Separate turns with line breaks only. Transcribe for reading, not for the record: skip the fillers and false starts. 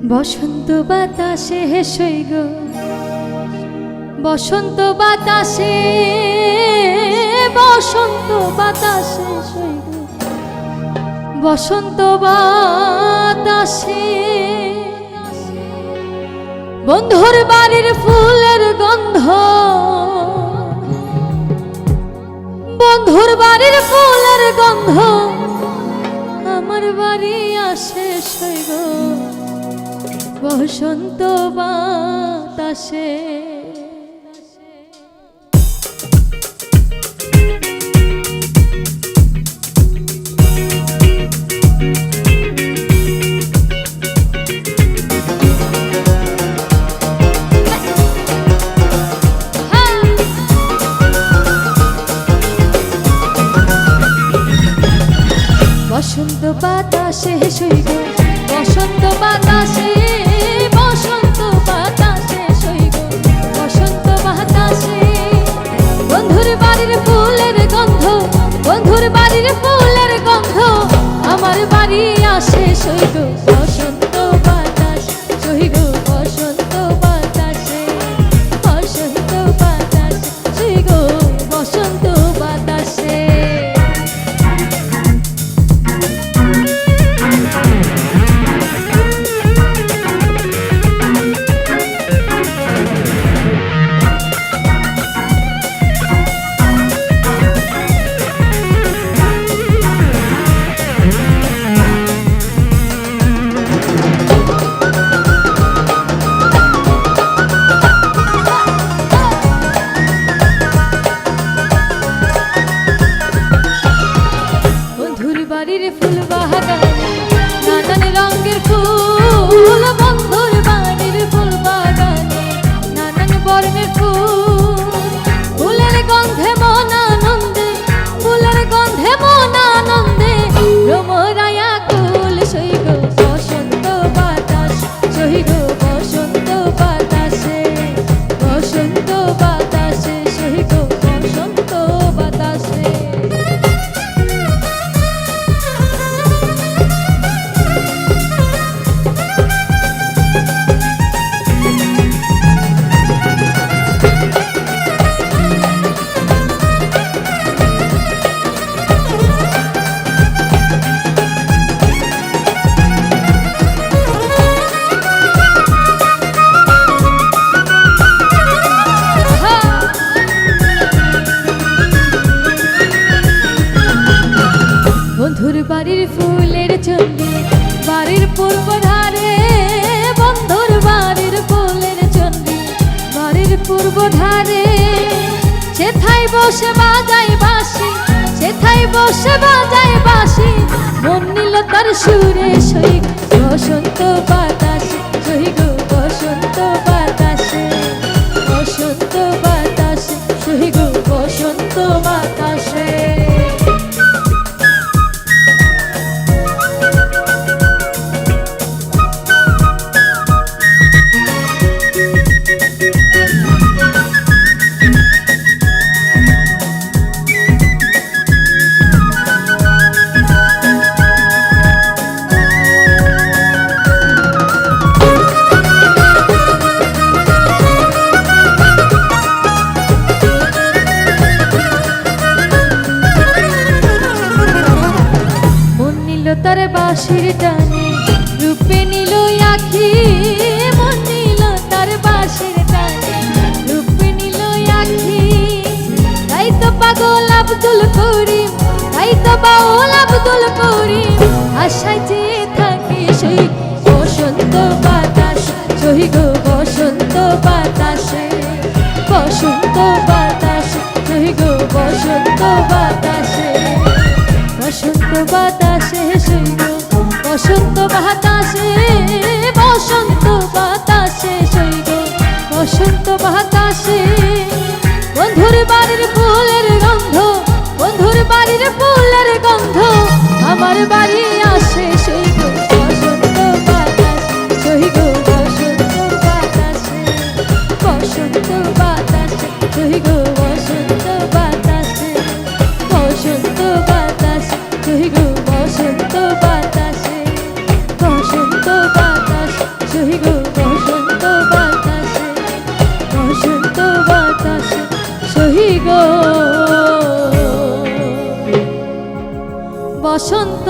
বসন্ত বাতাসে হেসই গো, বসন্ত বাতাসে, বসন্ত বাতাসে হেসই গো, বসন্ত বাতাসে বন্ধুর বাড়ির ফুলের গন্ধ, বন্ধুর বাড়ির ফুলের গন্ধ আমার বাড়ি আসে সই গো, বসন্ত বাতাসে। বসন্ত বাতাসে সই গো, বসন্ত বাতাসে, বসন্ত বাতাসে সই গো, বসন্ত বাতাসে বন্ধুর বাড়ির ফুলের গন্ধ, বন্ধুর বাড়ির ফুলের গন্ধ আমার বাড়ি আসে সই গো, বসন্ত বাতাস সই গো, বসন্ত বাতাসে, বসন্ত বাতাস সই গো, বসন্ত বাতাসে। বাড়ির ফুল বাগানে নানান রঙের ফুল, বন্ধুর বাড়ির ফুল বাগানে নানান বর্ণের ফুল, ফুলের গন্ধে মন আনন্দে, ফুলের গন্ধে মন আনন্দে রোমরায়া কুল সই গো, বসন্ত বাতাস সই গো, বসন্ত বাতাসে, বসন্ত বাতাসে সই গো, বসন্ত বাতাসে। বন্ধুর বাড়ির ফুলের চন্ডী বাড়ির পূর্ব ধারে, বন্ধুর বাড়ির ফুলের চন্ডী বাড়ির পূর্ব ধারে সেথায় বসে বাজায় বাঁশি, সেথায় বসে বাজায় বাঁশি মন নিল তার সুরে সই বসন্ত বাতাসে সই গো, বসন্ত বাতাসে, বসন্ত বাতাসে সই গো, বসন্ত বাতাসে। তার বাঁশির টানে রূপে নিল আখি, মন নিল তার বাঁশির টানে রূপে নিল আখি, তাই তো পাগল আব্দুল করিম, তাই তো বাউল আব্দুল করিম আশায় চেয়ে থাকে সই বসন্ত বাতাস সই গো, বসন্ত বাতাসে, বসন্ত বাতাসে সই গো, বসন্ত বাতাসে, বসন্ত বাতাসে সই গো, বসন্ত বাতাসে, বসন্ত বাতাসে সই গো, বসন্ত বাতাসে বন্ধুর বাড়ির ফুলের গন্ধ, বন্ধুর বাড়ির ফুলের গন্ধ আমার বাড়ি আসে সই গো, বসন্ত বাতাস সই গো, বসন্ত বাতাসে, বসন্ত বাতাসে সই গো, বসন্ত বাতাসে, বসন্ত বাতাসে সই গো, বসন্ত বাতাসে, বসন্ত বাতাস বসন্ত